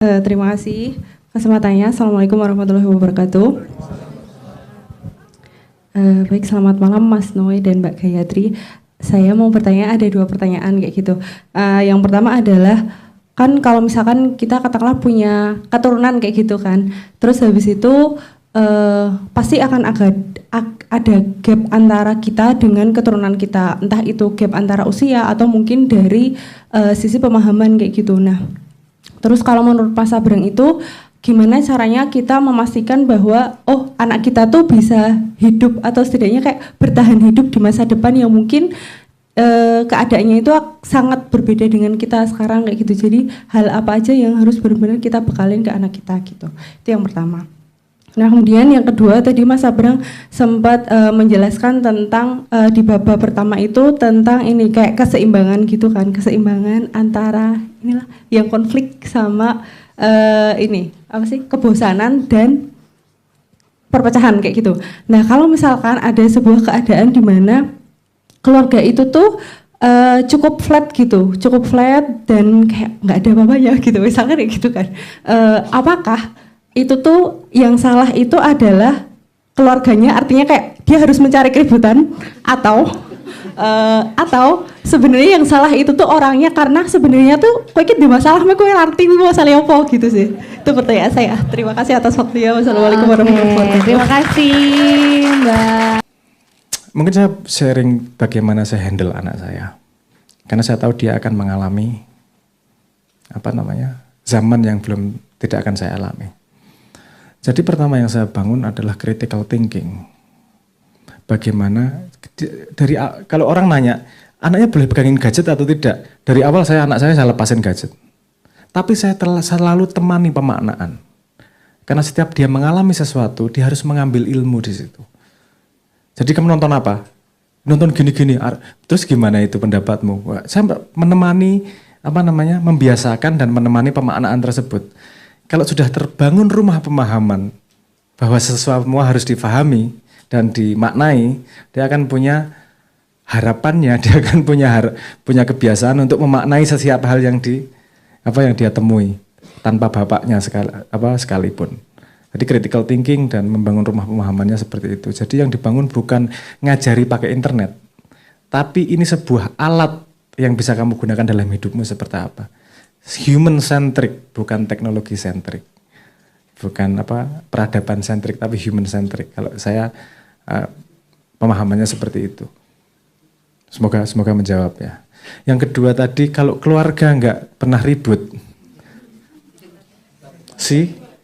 Terima kasih kesempatannya. Assalamualaikum warahmatullahi wabarakatuh. Baik, selamat malam Mas Noe dan Mbak Gayatri. Saya mau bertanya, ada 2 pertanyaan kayak gitu. Yang pertama adalah, kan kalau misalkan kita katakanlah punya keturunan kayak gitu kan, terus habis itu pasti akan ada gap antara kita dengan keturunan kita, entah itu gap antara usia atau mungkin dari sisi pemahaman kayak gitu. Nah, terus kalau menurut Pak Sabrang itu gimana caranya kita memastikan bahwa anak kita tuh bisa hidup atau setidaknya kayak bertahan hidup di masa depan yang mungkin keadaannya itu sangat berbeda dengan kita sekarang kayak gitu. Jadi hal apa aja yang harus benar-benar kita bekalin ke anak kita gitu. Itu yang pertama. Nah, kemudian yang kedua tadi Mas Sabrang sempat menjelaskan tentang di babak pertama itu tentang ini kayak keseimbangan gitu kan, keseimbangan antara inilah yang konflik sama ini apa sih, kebosanan dan perpecahan kayak gitu. Nah, kalau misalkan ada sebuah keadaan di mana keluarga itu tuh cukup flat gitu, cukup flat dan kayak nggak ada apa-apanya gitu, misalkan kayak gitu kan, apakah itu tuh yang salah itu adalah keluarganya, artinya kayak dia harus mencari keributan, atau sebenarnya yang salah itu tuh orangnya, karena sebenarnya tuh kowe iki masalah kowe ngerti masalah apa gitu sih. Itu pertanyaan saya. Terima kasih atas waktunya. Wassalamualaikum warahmatullahi wabarakatuh. Terima kasih Mbak. Mungkin saya sharing bagaimana saya handle anak saya. Karena saya tahu dia akan mengalami zaman yang tidak akan saya alami. Jadi pertama yang saya bangun adalah critical thinking. Bagaimana kalau orang nanya, anaknya boleh pegangin gadget atau tidak? Dari awal anak saya lepasin gadget. Tapi saya selalu temani pemaknaan. Karena setiap dia mengalami sesuatu, dia harus mengambil ilmu di situ. Jadi kamu nonton apa? Nonton gini-gini. Terus gimana itu pendapatmu? Saya menemani membiasakan dan menemani pemaknaan tersebut. Kalau sudah terbangun rumah pemahaman bahwa sesuatu harus difahami dan dimaknai, dia akan punya harapannya, dia akan punya kebiasaan untuk memaknai setiap hal yang dia temui tanpa bapaknya sekalipun. Jadi critical thinking dan membangun rumah pemahamannya seperti itu. Jadi yang dibangun bukan ngajari pakai internet, tapi ini sebuah alat yang bisa kamu gunakan dalam hidupmu seperti apa. Human centric, bukan teknologi centric, bukan peradaban centric, tapi human centric. Kalau saya pemahamannya seperti itu. Semoga menjawab ya. Yang kedua tadi, kalau keluarga nggak pernah ribut,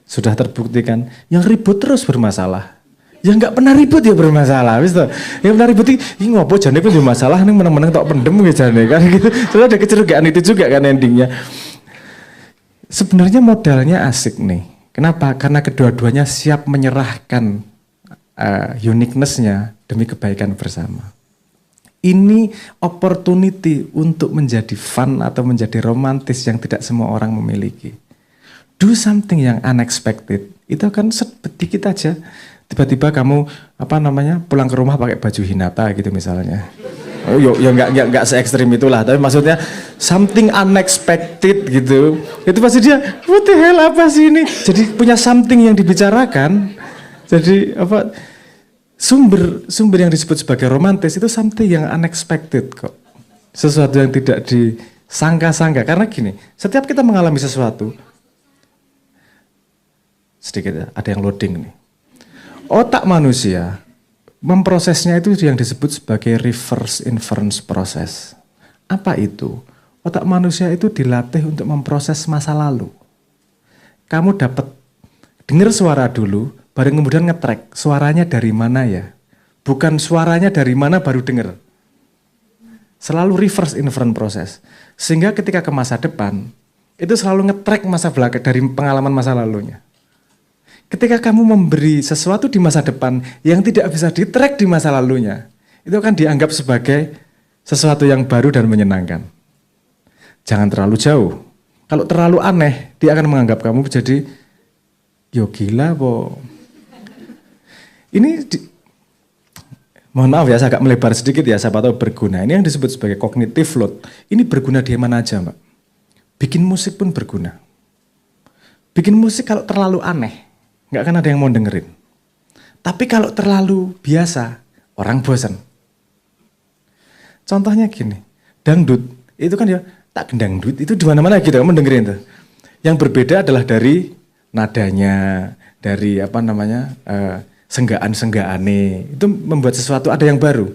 sudah terbuktikan yang ribut terus bermasalah. Yang nggak pernah ribut ya bermasalah, yang pernah ribut ini ngopo jane itu masalah, nih menang-menang tok pendem jane kan gitu. Soalnya ada kecurigaan itu juga kan endingnya. Sebenarnya modalnya asik nih. Kenapa? Karena kedua-duanya siap menyerahkan uniqueness-nya demi kebaikan bersama. Ini opportunity untuk menjadi fun atau menjadi romantis yang tidak semua orang memiliki. Do something yang unexpected. Itu kan sedikit aja. Tiba-tiba kamu pulang ke rumah pakai baju Hinata gitu misalnya. Ya nggak se-ekstrim itulah, tapi maksudnya something unexpected gitu. Itu pasti dia, what the hell apa sih ini? Jadi punya something yang dibicarakan. Jadi sumber yang disebut sebagai romantis itu something yang unexpected kok. Sesuatu yang tidak disangka-sangka. Karena gini, setiap kita mengalami sesuatu, sedikit ya, ada yang loading nih. Otak manusia memprosesnya itu yang disebut sebagai reverse inference process. Apa itu? Otak manusia itu dilatih untuk memproses masa lalu. Kamu dapat dengar suara dulu, baru kemudian nge-track suaranya dari mana ya. Bukan suaranya dari mana baru dengar. Selalu reverse inference process. Sehingga ketika ke masa depan, itu selalu nge-track masa belakang dari pengalaman masa lalunya. Ketika kamu memberi sesuatu di masa depan yang tidak bisa di-track di masa lalunya, itu akan dianggap sebagai sesuatu yang baru dan menyenangkan. Jangan terlalu jauh. Kalau terlalu aneh, dia akan menganggap kamu jadi yo gila po. Mohon maaf ya, saya agak melebar sedikit ya, siapa tahu berguna. Ini yang disebut sebagai cognitive load. Ini berguna di mana aja, Mbak. Bikin musik pun berguna. bikin musik kalau terlalu aneh, nggak akan ada yang mau dengerin. Tapi kalau terlalu biasa, orang bosan. Contohnya gini, dangdut itu kan ya tak gendangdut itu di mana-mana gitu, kamu dengerin tuh. Yang berbeda adalah dari nadanya, dari senggaan-senggaane. Itu membuat sesuatu ada yang baru.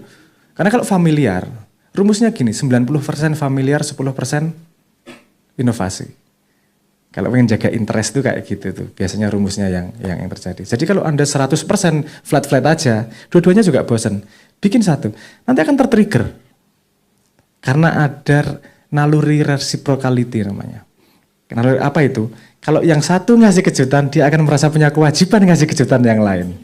Karena kalau familiar, rumusnya gini, 90% familiar, 10% inovasi. Kalau pengen jaga interest tuh kayak gitu tuh, biasanya rumusnya yang terjadi. Jadi kalau Anda 100% flat-flat aja, dua-duanya juga bosan. Bikin satu, nanti akan tertrigger. Karena ada naluri reciprocality namanya. Naluri apa itu? Kalau yang satu ngasih kejutan, dia akan merasa punya kewajiban ngasih kejutan yang lain.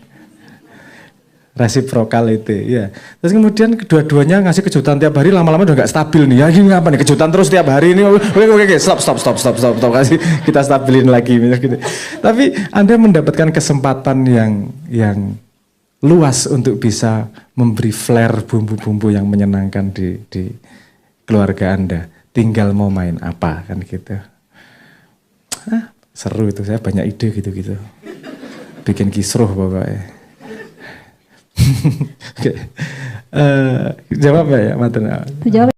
Reciprocality, ya. Terus kemudian kedua-duanya ngasih kejutan tiap hari, lama-lama udah nggak stabil nih. Ya gini apa nih, kejutan terus tiap hari ini. Oke, stop. Kasih kita stabilin lagi. Gitu. Tapi Anda mendapatkan kesempatan yang luas untuk bisa memberi flare bumbu-bumbu yang menyenangkan di keluarga Anda, tinggal mau main apa kan gitu. Seru itu, saya banyak ide gitu-gitu. Bikin kisruh pokoknya. Oke. Jawab ya, Maten. Jawab.